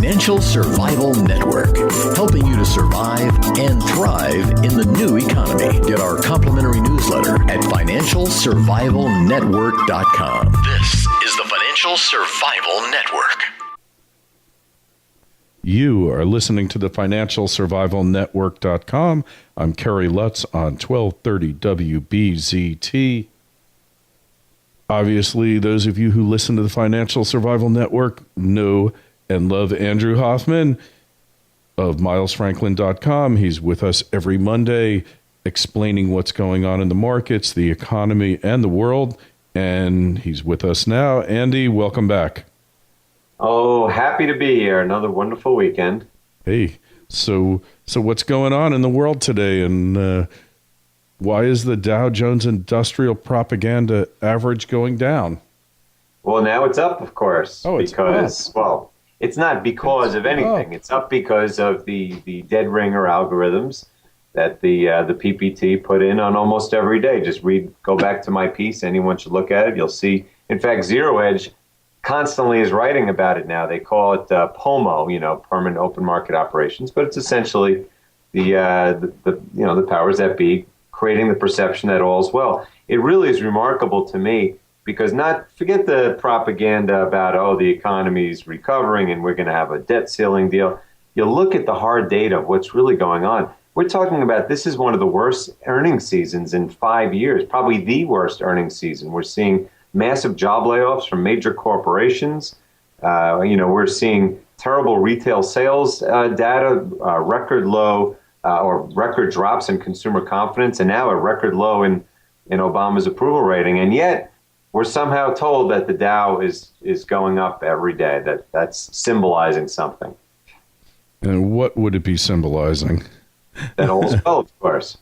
Financial Survival Network, helping you to survive and thrive in the new economy. Get our complimentary newsletter at financialsurvivalnetwork.com. This is the Financial Survival Network. You are listening to the financialsurvivalnetwork.com. I'm Kerry Lutz on 1230 WBZT. Obviously, those of you who listen to the Financial Survival Network know and love Andrew Hoffman of milesfranklin.com. He's with us every Monday explaining what's going on in the markets, the economy, and the world. And he's with us now. Andy, welcome back. Oh, happy to be here. Another wonderful weekend. Hey, so what's going on in the world today, and why is the Dow Jones Industrial Propaganda average going down? Well, now it's up, of course. Oh, it's because, up. Well, it's not because of anything. It's up because of the dead ringer algorithms that the PPT put in on almost every day. Just go back to my piece. Anyone should look at it. You'll see. In fact, Zero Hedge constantly is writing about it now. They call it POMO, permanent open market operations, but it's essentially the powers that be creating the perception that all's well. It really is remarkable to me because forget the propaganda about, the economy's recovering and we're going to have a debt ceiling deal. You look at the hard data of what's really going on. We're talking about this is one of the worst earnings seasons in 5 years, probably the worst earnings season. We're seeing massive job layoffs from major corporations. We're seeing terrible retail sales data, record low or record drops in consumer confidence, and now a record low in Obama's approval rating. And yet we're somehow told that the Dow is going up every day, that's symbolizing something. And what would it be symbolizing? That all's well, of course.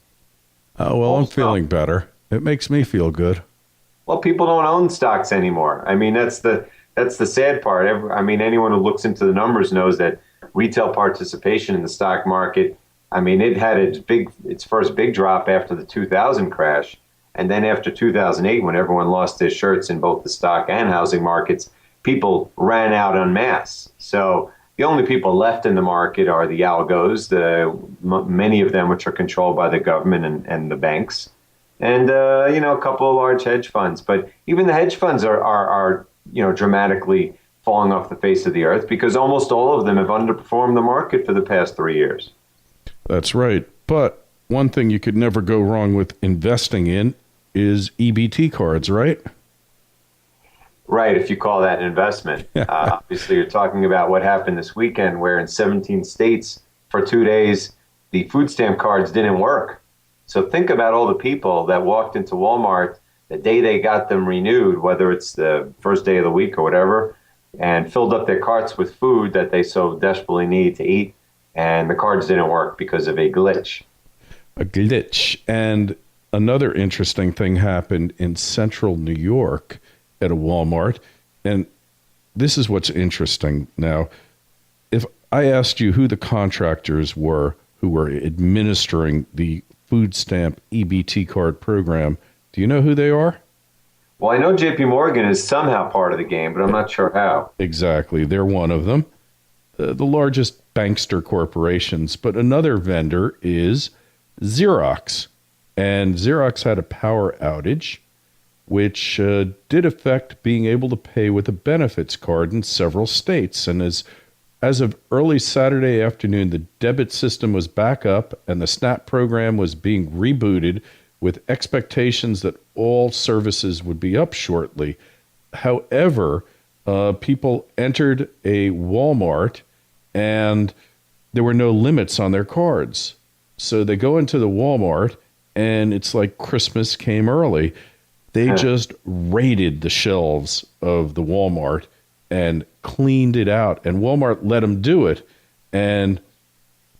Oh, well, I'm feeling better. It makes me feel good. Well, people don't own stocks anymore. I mean, that's the sad part. Anyone who looks into the numbers knows that retail participation in the stock market, it had its first big drop after the 2000 crash. And then after 2008, when everyone lost their shirts in both the stock and housing markets, people ran out en masse. So the only people left in the market are the algos, many of them which are controlled by the government and the banks, and a couple of large hedge funds. But even the hedge funds are dramatically falling off the face of the earth because almost all of them have underperformed the market for the past 3 years. That's right. But one thing you could never go wrong with investing in is EBT cards, right? Right, if you call that an investment. Obviously, you're talking about what happened this weekend where in 17 states for 2 days, the food stamp cards didn't work. So think about all the people that walked into Walmart the day they got them renewed, whether it's the first day of the week or whatever, and filled up their carts with food that they so desperately need to eat, and the cards didn't work because of a glitch. A glitch. And another interesting thing happened in central New York at a Walmart. And this is what's interesting now. If I asked you who the contractors were who were administering the food stamp EBT card program, do you know who they are? Well, I know JP Morgan is somehow part of the game, but I'm not sure how. Exactly. They're one of them. The largest bankster corporations. But another vendor is Xerox. And Xerox had a power outage, which did affect being able to pay with a benefits card in several states. And as of early Saturday afternoon, the debit system was back up and the SNAP program was being rebooted with expectations that all services would be up shortly. However, people entered a Walmart and there were no limits on their cards. So they go into the Walmart and it's like Christmas came early. They just raided the shelves of the Walmart and cleaned it out. And Walmart let them do it. And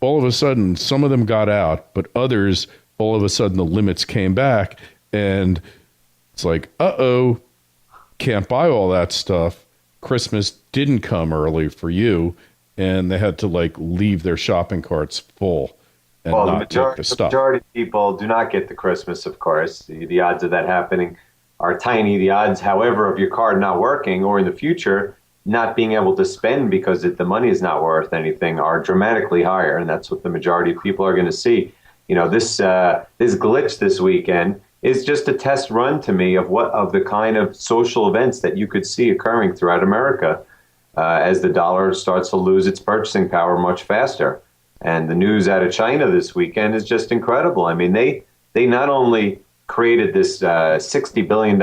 all of a sudden, some of them got out, but others, all of a sudden, the limits came back. And it's like, can't buy all that stuff. Christmas didn't come early for you. And they had to leave their shopping carts full. Well, the majority of people do not get the Christmas, of course. The odds of that happening are tiny. The odds, however, of your card not working or in the future not being able to spend because the money is not worth anything are dramatically higher, and that's what the majority of people are going to see. This glitch this weekend is just a test run to me of the kind of social events that you could see occurring throughout America as the dollar starts to lose its purchasing power much faster. And the news out of China this weekend is just incredible. I mean, they not only created this $60 billion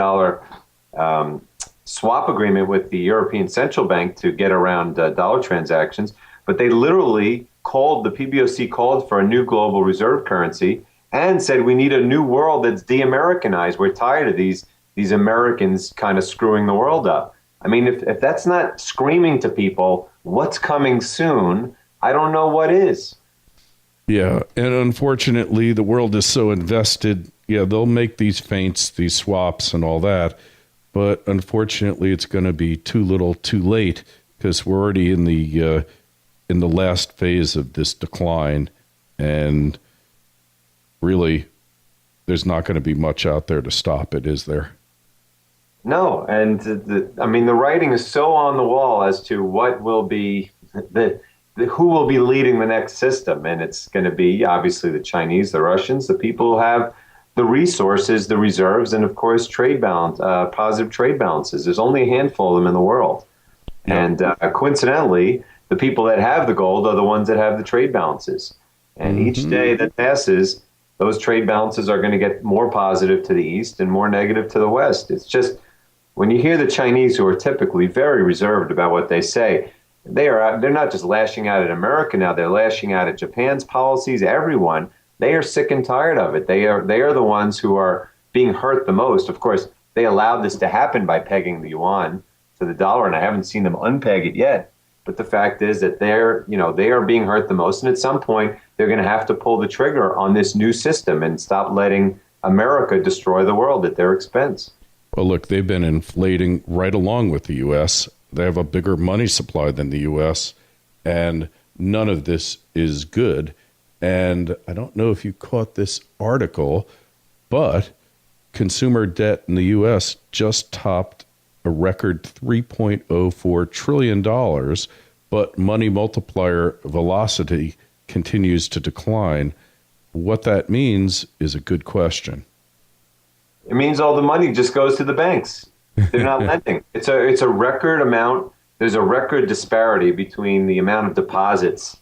swap agreement with the European Central Bank to get around dollar transactions, but they literally the PBOC called for a new global reserve currency and said we need a new world that's de-Americanized. We're tired of these Americans kind of screwing the world up. I mean, if that's not screaming to people what's coming soon, I don't know what is. Yeah, and unfortunately, the world is so invested. Yeah, they'll make these feints, these swaps and all that, but unfortunately, it's going to be too little too late because we're already in the last phase of this decline, and really, there's not going to be much out there to stop it, is there? No, and the writing is so on the wall as to what will be who will be leading the next system, and it's going to be obviously the Chinese, the Russians, the people who have the resources, the reserves, and of course positive trade balances. There's only a handful of them in the world, and coincidentally, the people that have the gold are the ones that have the trade balances. And each day that passes, those trade balances are going to get more positive to the east and more negative to the west. It's just when you hear the Chinese, who are typically very reserved about what they say, they're not just lashing out at America now. They're lashing out at Japan's policies. Everyone, they are sick and tired of it. They are the ones who are being hurt the most. Of course, they allowed this to happen by pegging the yuan to the dollar, and I haven't seen them unpeg it yet. But the fact is that they are being hurt the most, and at some point they're going to have to pull the trigger on this new system and stop letting America destroy the world at their expense. Well, look, they've been inflating right along with the U.S. They have a bigger money supply than the U.S., and none of this is good. And I don't know if you caught this article, but consumer debt in the U.S. just topped a record $3.04 trillion, but money multiplier velocity continues to decline. What that means is a good question. It means all the money just goes to the banks. They're not lending. It's a record amount. There's a record disparity between the amount of deposits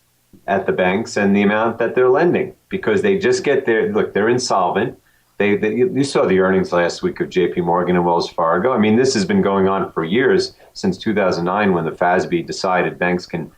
at the banks and the amount that they're lending because they just get they're insolvent. You saw the earnings last week of J.P. Morgan and Wells Fargo. I mean, this has been going on for years, since 2009 when the FASB decided banks can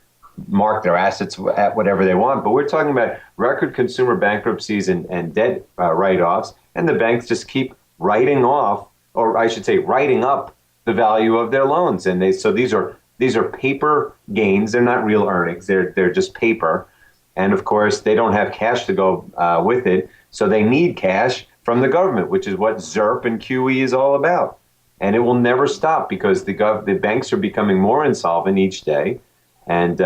mark their assets at whatever they want. But we're talking about record consumer bankruptcies and debt write-offs, and the banks just keep writing off, or I should say writing up the value of their loans. And these are paper gains. They're not real earnings. They're just paper. And of course, they don't have cash to go with it. So they need cash from the government, which is what ZIRP and QE is all about. And it will never stop because the banks are becoming more insolvent each day. And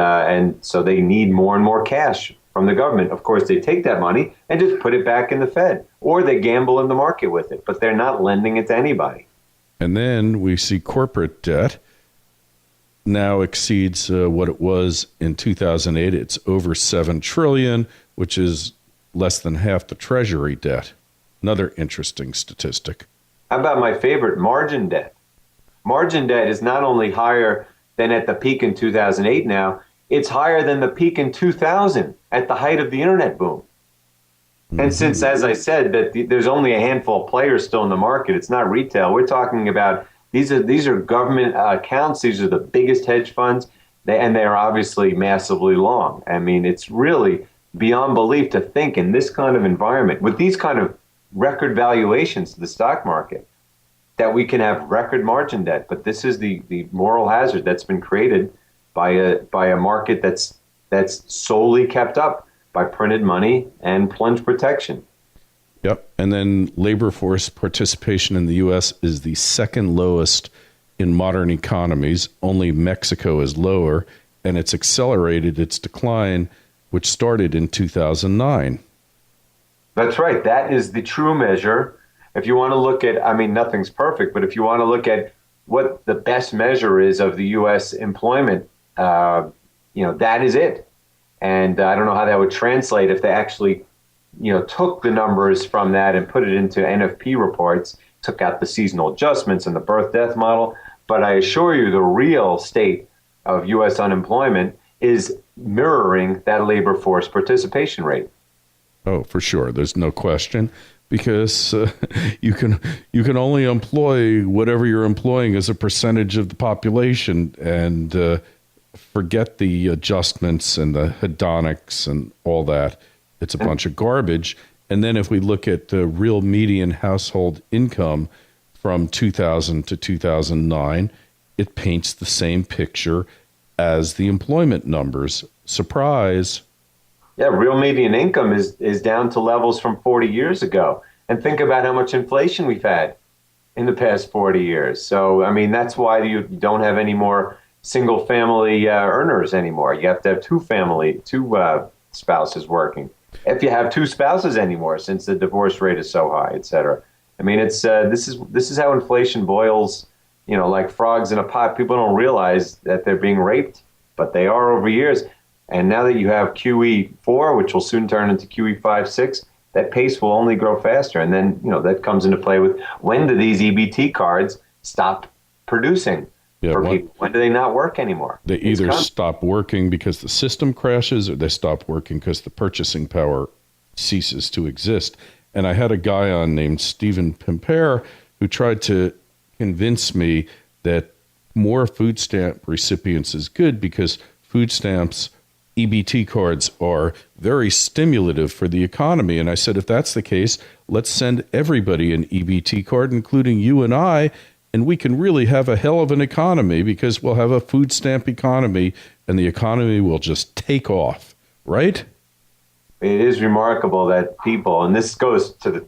so they need more and more cash from the government. Of course, they take that money and just put it back in the Fed, or they gamble in the market with it, but they're not lending it to anybody. And then we see corporate debt now exceeds what it was in 2008. It's over $7 trillion, which is less than half the Treasury debt. Another interesting statistic. How about my favorite, margin debt? Margin debt is not only higher than at the peak in 2008 now, it's higher than the peak in 2000 at the height of the internet boom. Mm-hmm. And since, as I said, that there's only a handful of players still in the market, it's not retail. We're talking about these are government accounts. These are the biggest hedge funds, and they are obviously massively long. I mean, it's really beyond belief to think in this kind of environment, with these kind of record valuations to the stock market, that we can have record margin debt. But this is the moral hazard that's been created by a market that's solely kept up by printed money and plunge protection. Yep. And then labor force participation in the U.S. is the second lowest in modern economies. Only Mexico is lower, and it's accelerated its decline, which started in 2009. That's right. That is the true measure. If you want to look at, I mean, nothing's perfect, but if you want to look at what the best measure is of the U.S. employment, that is it. And I don't know how that would translate if they actually, took the numbers from that and put it into NFP reports, took out the seasonal adjustments and the birth death model. But I assure you, the real state of U.S. unemployment is mirroring that labor force participation rate. Oh, for sure. There's no question, because you can only employ whatever you're employing as a percentage of the population, and forget the adjustments and the hedonics and all that. It's a bunch of garbage. And then if we look at the real median household income from 2000 to 2009, it paints the same picture as the employment numbers. Surprise. Yeah, real median income is down to levels from 40 years ago. And think about how much inflation we've had in the past 40 years. So, I mean, that's why you don't have any more single family earners anymore. You have to have two spouses working. If you have two spouses anymore, since the divorce rate is so high, et cetera. I mean, it's this is how inflation boils, like frogs in a pot. People don't realize that they're being raped, but they are over years. And now that you have QE4, which will soon turn into QE5, 6, that pace will only grow faster. And then, that comes into play with, when do these EBT cards stop producing for people? When do they not work anymore? They either stop working because the system crashes, or they stop working because the purchasing power ceases to exist. And I had a guy on named Stephen Pimper who tried to convince me that more food stamp recipients is good, because food stamps, EBT cards, are very stimulative for the economy. And I said, if that's the case, let's send everybody an EBT card, including you and I, and we can really have a hell of an economy, because we'll have a food stamp economy and the economy will just take off, right? It is remarkable that people, and this goes to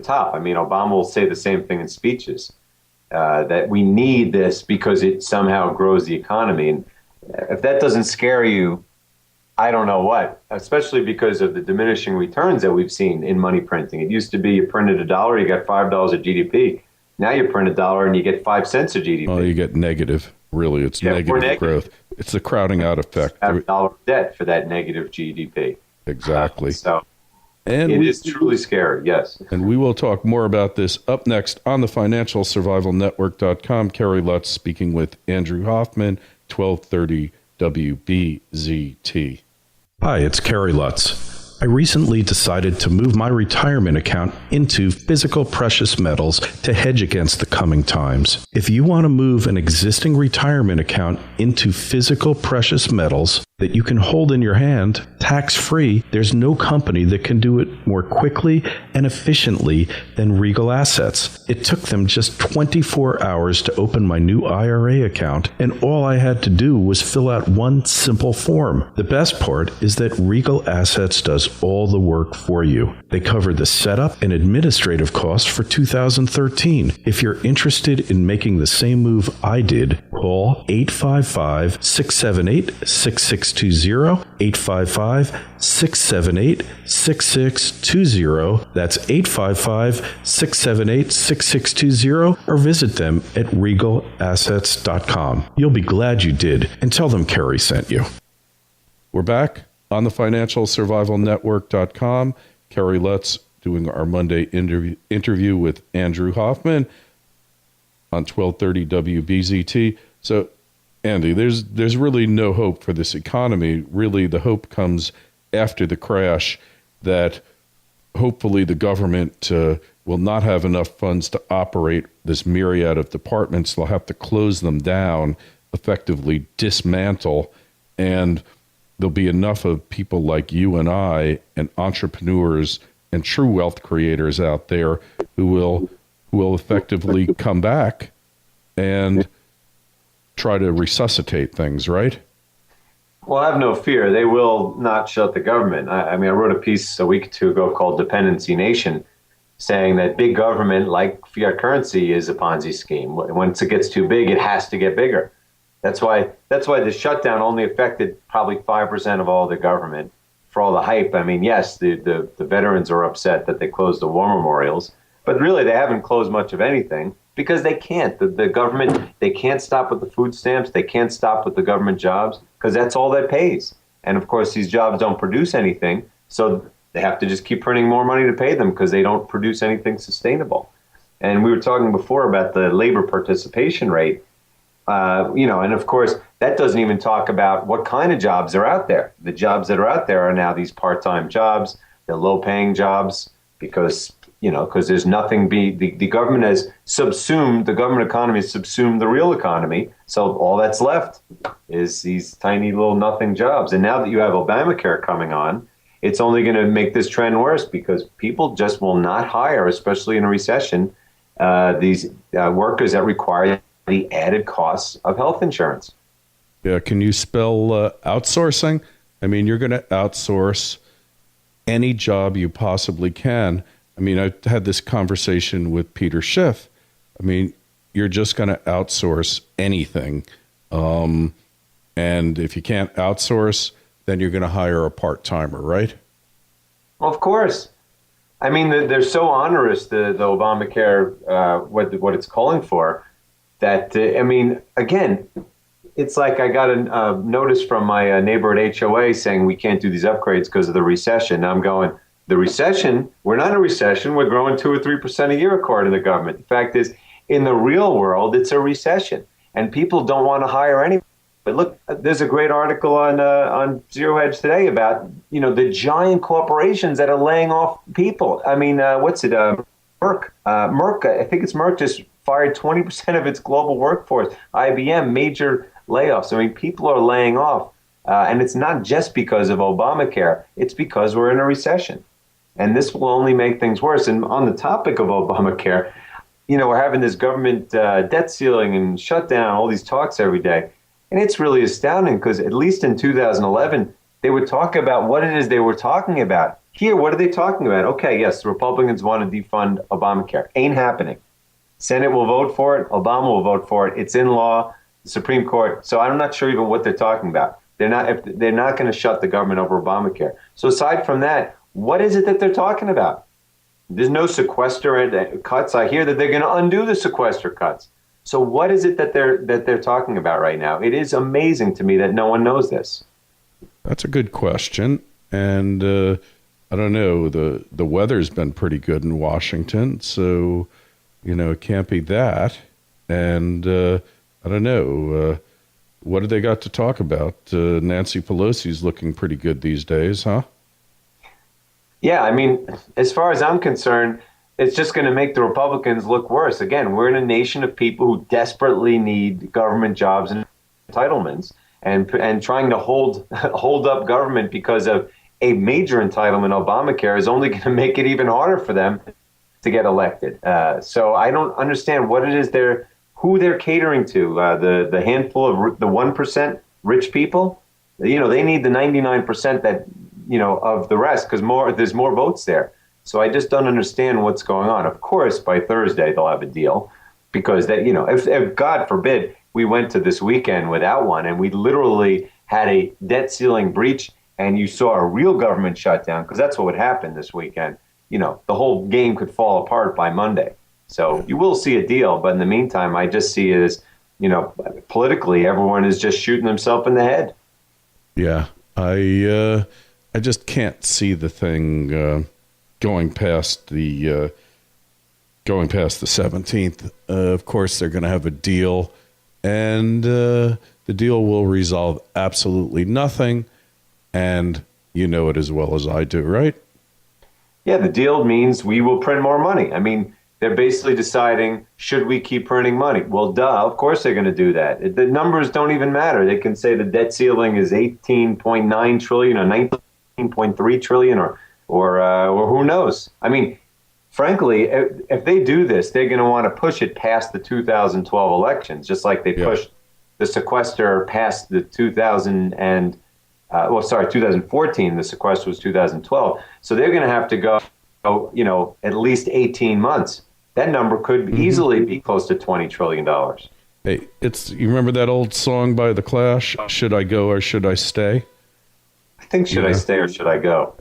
top. I mean, Obama will say the same thing in speeches, that we need this because it somehow grows the economy. And if that doesn't scare you, I don't know what, especially because of the diminishing returns that we've seen in money printing. It used to be you printed $1, you got $5 of GDP. Now you print $1 and you get 5 cents of GDP. Oh, you get negative. Really, it's negative growth. It's the crowding out effect. $5 debt for that negative GDP. Exactly. And it is truly scary, yes. And we will talk more about this up next on the FinancialSurvivalNetwork.com. Kerry Lutz speaking with Andrew Hoffman, 1230 WBZT. Hi, it's Kerry Lutz. I recently decided to move my retirement account into physical precious metals to hedge against the coming times. If you want to move an existing retirement account into physical precious metals that you can hold in your hand, tax-free, there's no company that can do it more quickly and efficiently than Regal Assets. It took them just 24 hours to open my new IRA account, and all I had to do was fill out one simple form. The best part is that Regal Assets does all the work for you. They cover the setup and administrative costs for 2013. If you're interested in making the same move I did, call 855-678-6620, 855-678-6620. That's 855-678-6620, or visit them at regalassets.com. You'll be glad you did, and tell them Kerry sent you. We're back on the FinancialSurvivalNetwork.com. Kerry Lutz doing our Monday interview with Andrew Hoffman on 1230 WBZT. So, Andy, there's really no hope for this economy. Really, the hope comes after the crash, that hopefully the government will not have enough funds to operate this myriad of departments. They'll have to close them down, effectively dismantle, and there'll be enough of people like you and I and entrepreneurs and true wealth creators out there who will effectively come back and try to resuscitate things, right? Well, I have no fear. They will not shut the government. I mean, I wrote a piece a week or two ago called Dependency Nation, saying that big government, like fiat currency, is a Ponzi scheme. Once it gets too big, it has to get bigger. That's why the shutdown only affected probably 5% of all the government. For all the hype, I mean, yes, the veterans are upset that they closed the war memorials, but really they haven't closed much of anything, because they can't. The government, they can't stop with the food stamps. They can't stop with the government jobs because that's all that pays. And of course, these jobs don't produce anything. So they have to just keep printing more money to pay them because they don't produce anything sustainable. And we were talking before about the labor participation rate, and of course, that doesn't even talk about what kind of jobs are out there. The jobs that are out there are now these part-time jobs, they're low-paying jobs because there's nothing. The government has subsumed, the government economy has subsumed the real economy. So all that's left is these tiny little nothing jobs. And now that you have Obamacare coming on, it's only going to make this trend worse because people just will not hire, especially in a recession, these workers that require the added costs of health insurance. Yeah, can you spell outsourcing? I mean, you're going to outsource any job you possibly can. I mean, I had this conversation with Peter Schiff. I mean, you're just going to outsource anything. And if you can't outsource, then you're going to hire a part-timer, right? Well, of course. I mean, they're so onerous, the Obamacare, what it's calling for, that, again, it's like I got a notice from my neighbor at HOA saying we can't do these upgrades because of the recession. Now I'm going, the recession? We're not in a recession. We're growing 2 or 3% a year, according to the government. The fact is, in the real world, it's a recession, and people don't want to hire anyone. But look, there's a great article on Zero Hedge today about the giant corporations that are laying off people. I mean, what's it? Merck. I think it's Merck just fired 20% of its global workforce. IBM, major layoffs. I mean, people are laying off, and it's not just because of Obamacare. It's because we're in a recession, and this will only make things worse. And on the topic of Obamacare, we're having this government debt ceiling and shutdown, all these talks every day. And it's really astounding because at least in 2011, they would talk about what it is they were talking about. Here, what are they talking about? Okay, yes, the Republicans want to defund Obamacare. Ain't happening. Senate will vote for it. Obama will vote for it. It's in law, the Supreme Court. So I'm not sure even what they're talking about. They're not going to shut the government over Obamacare. So aside from that, what is it that they're talking about? There's no sequester cuts. I hear that they're going to undo the sequester cuts. So what is it that they're talking about right now? It is amazing to me that no one knows this. That's a good question. And I don't know, the weather's been pretty good in Washington, so, it can't be that. And I don't know, what do they got to talk about? Nancy Pelosi's looking pretty good these days, huh? Yeah, I mean, as far as I'm concerned, it's just going to make the Republicans look worse. Again, we're in a nation of people who desperately need government jobs and entitlements, and trying to hold up government because of a major entitlement, Obamacare, is only going to make it even harder for them to get elected. So I don't understand what it is who they're catering to. The handful of the 1% rich people, they need the 99% that of the rest because there's more votes there. So I just don't understand what's going on. Of course, by Thursday, they'll have a deal because if God forbid we went to this weekend without one and we literally had a debt ceiling breach and you saw a real government shutdown, because that's what would happen this weekend, the whole game could fall apart by Monday. So you will see a deal. But in the meantime, I just see it as, politically, everyone is just shooting themselves in the head. Yeah, I just can't see the thing going past the 17th. Of course, they're going to have a deal, and the deal will resolve absolutely nothing. And you know it as well as I do, right? Yeah, the deal means we will print more money. I mean, they're basically deciding, should we keep printing money? Well, duh, of course they're going to do that. The numbers don't even matter. They can say the debt ceiling is 18.9 trillion or 19.3 trillion or who knows? I mean, frankly, if they do this, they're going to want to push it past the 2012 elections, just like they pushed the sequester past the 2014. The sequester was 2012. So they're going to have to go, at least 18 months. That number could easily be close to $20 trillion. Hey, you remember that old song by The Clash, Should I Go or Should I Stay? I think should I stay or should I go?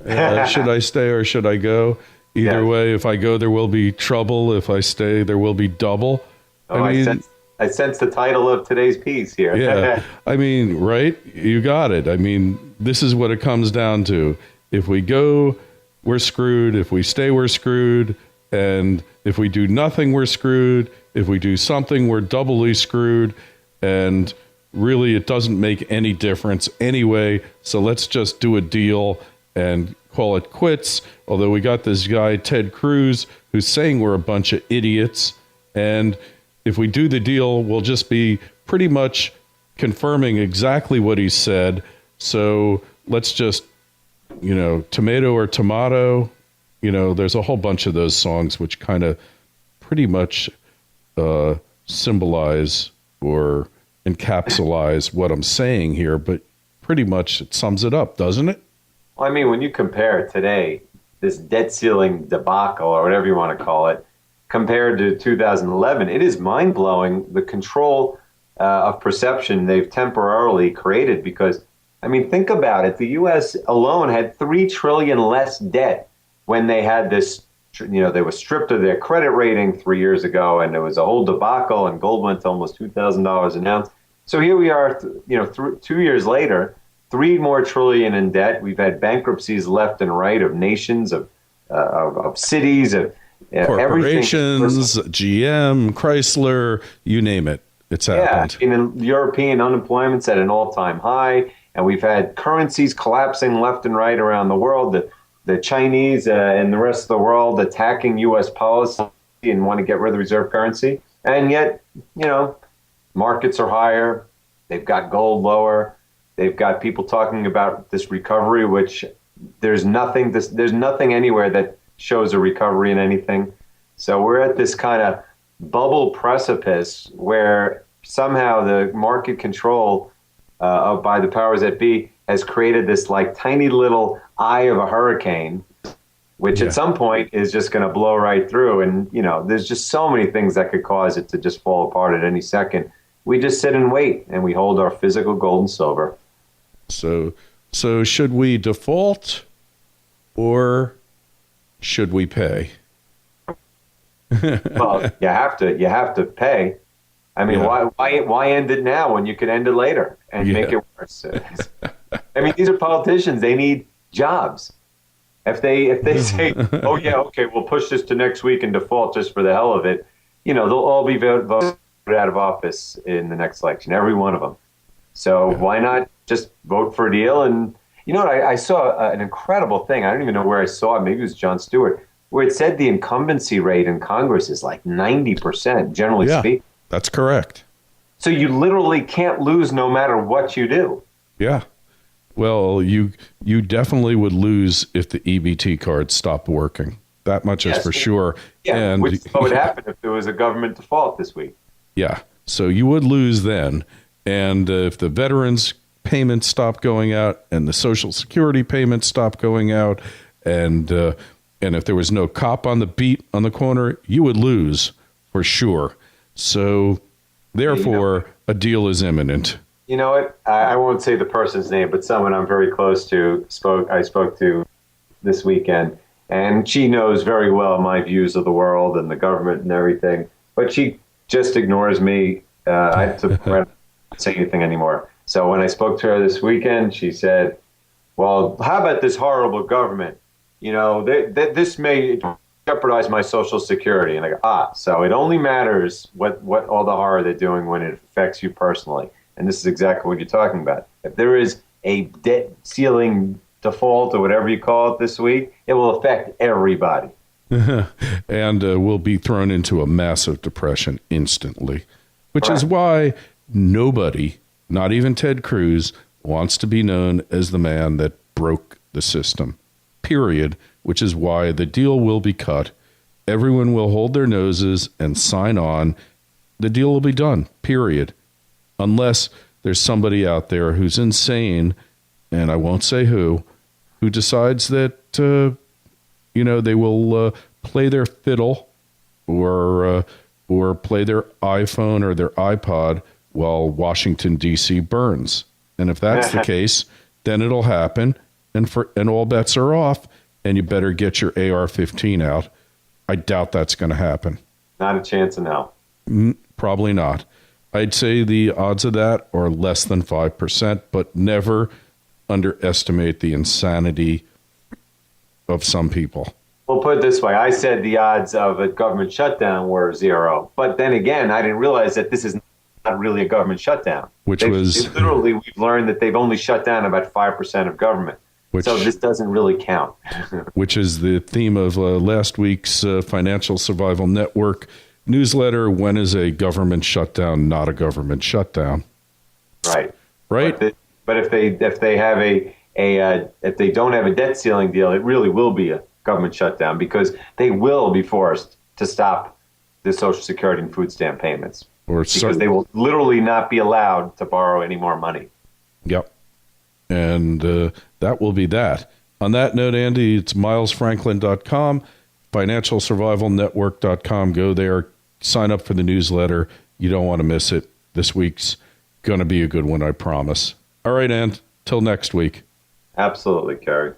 Should I stay or should I go? Either way, if I go, there will be trouble. If I stay, there will be double. Oh, I sense the title of today's piece here. Yeah. I mean, right? You got it. I mean, this is what it comes down to. If we go, we're screwed. If we stay, we're screwed. And if we do nothing, we're screwed. If we do something, we're doubly screwed. And really, it doesn't make any difference anyway. So let's just do a deal and call it quits. Although we got this guy, Ted Cruz, who's saying we're a bunch of idiots. And if we do the deal, we'll just be pretty much confirming exactly what he said. So let's just, tomato or tomato, there's a whole bunch of those songs which kind of pretty much symbolize or encapsulize what I'm saying here, but pretty much it sums it up, doesn't it? Well, I mean, when you compare today, this debt ceiling debacle, or whatever you want to call it, compared to 2011, it is mind-blowing the control of perception they've temporarily created. Because, I mean, think about it. The U.S. alone had $3 trillion less debt when they had this, they were stripped of their credit rating 3 years ago, and there was a whole debacle, and gold went to almost $2,000 an ounce. So here we are, 2 years later, $3 more trillion in debt. We've had bankruptcies left and right of nations, of cities, of corporations, GM, Chrysler, you name it. It's happened. Yeah, and European unemployment's at an all-time high, and we've had currencies collapsing left and right around the world. The Chinese and the rest of the world attacking U.S. policy and want to get rid of the reserve currency. And yet, markets are higher. They've got gold lower. They've got people talking about this recovery, which there's nothing anywhere that shows a recovery in anything. So we're at this kind of bubble precipice where somehow the market control by the powers that be has created this like tiny little eye of a hurricane, which at some point is just going to blow right through. And, there's just so many things that could cause it to just fall apart at any second. We just sit and wait, and we hold our physical gold and silver. So should we default or should we pay? Well, you have to pay. I mean, why end it now when you could end it later and make it worse? I mean, these are politicians. They need jobs. If they say, oh yeah, okay, we'll push this to next week and default just for the hell of it, they'll all be voted out of office in the next election, every one of them. So why not just vote for a deal? And I saw an incredible thing. I don't even know where I saw it. Maybe it was Jon Stewart, where it said the incumbency rate in Congress is like 90%, generally speaking. That's correct. So you literally can't lose no matter what you do. Yeah. Well, you definitely would lose if the EBT cards stopped working. That much is for sure. Yeah, and which is what would happen if there was a government default this week. Yeah. So you would lose then. And if the veterans payments stop going out and the Social Security payments stop going out and if there was no cop on the beat on the corner, you would lose for sure. So therefore, a deal is imminent. You know what? I won't say the person's name, but someone I'm very close to I spoke to this weekend, and she knows very well my views of the world and the government and everything, but she just ignores me. I have to say anything anymore. So when I spoke to her this weekend, she said, well, how about this horrible government? This may jeopardize my Social Security. And I go, so it only matters what all the horror they're doing when it affects you personally. And this is exactly what you're talking about. If there is a debt ceiling default or whatever you call it this week, it will affect everybody. And we'll be thrown into a massive depression instantly, which is why nobody, not even Ted Cruz, wants to be known as the man that broke the system, period, which is why the deal will be cut. Everyone will hold their noses and sign on. The deal will be done, period. Unless there's somebody out there who's insane, and I won't say who decides that, they will play their fiddle or play their iPhone or their iPod while Washington, D.C. burns. And if that's the case, then it'll happen, and all bets are off, and you better get your AR-15 out. I doubt that's going to happen. Not a chance in hell. Probably not. I'd say the odds of that are less than 5%, but never underestimate the insanity of some people. Well, put it this way. I said the odds of a government shutdown were 0. But then again, I didn't realize that this is not really a government shutdown. We've learned that they've only shut down about 5% of government. So this doesn't really count. Which is the theme of last week's Financial Survival Network newsletter. When is a government shutdown not a government shutdown? Right. Right. But if they don't have a debt ceiling deal, it really will be a government shutdown, because they will be forced to stop the Social Security and food stamp payments, because they will literally not be allowed to borrow any more money. Yep. And that will be that. On that note, Andy, it's milesfranklin.com, financialsurvivalnetwork.com. Go there, sign up for the newsletter. You don't want to miss it. This week's going to be a good one, I promise. All right, Ann, till next week. Absolutely, Kerry.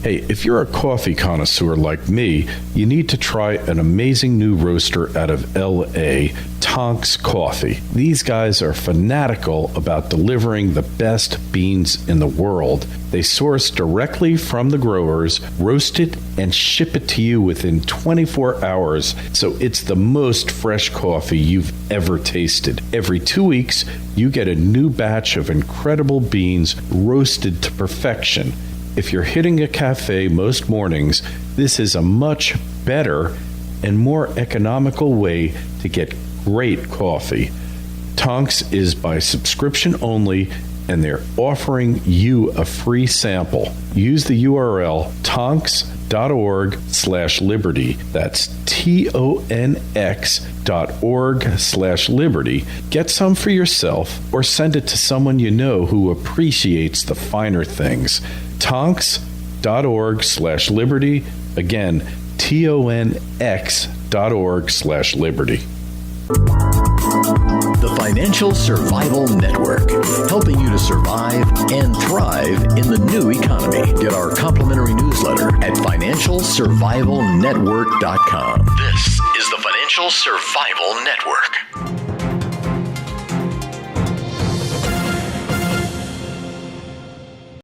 Hey, if you're a coffee connoisseur like me, you need to try an amazing new roaster out of L.A., Tonks Coffee. These guys are fanatical about delivering the best beans in the world. They source directly from the growers, roast it, and ship it to you within 24 hours, so it's the most fresh coffee you've ever tasted. Every 2 weeks, you get a new batch of incredible beans roasted to perfection. If you're hitting a cafe most mornings, this is a much better and more economical way to get great coffee. Tonks is by subscription only, and they're offering you a free sample. Use the URL tonks.org/liberty. That's TONX.org/liberty. Get some for yourself or send it to someone you know who appreciates the finer things. Tonks.org/liberty. Again, TONX.org/liberty. The Financial Survival Network, helping you to survive and thrive in the new economy. Get our complimentary newsletter at financialsurvivalnetwork.com. This is the Financial Survival Network.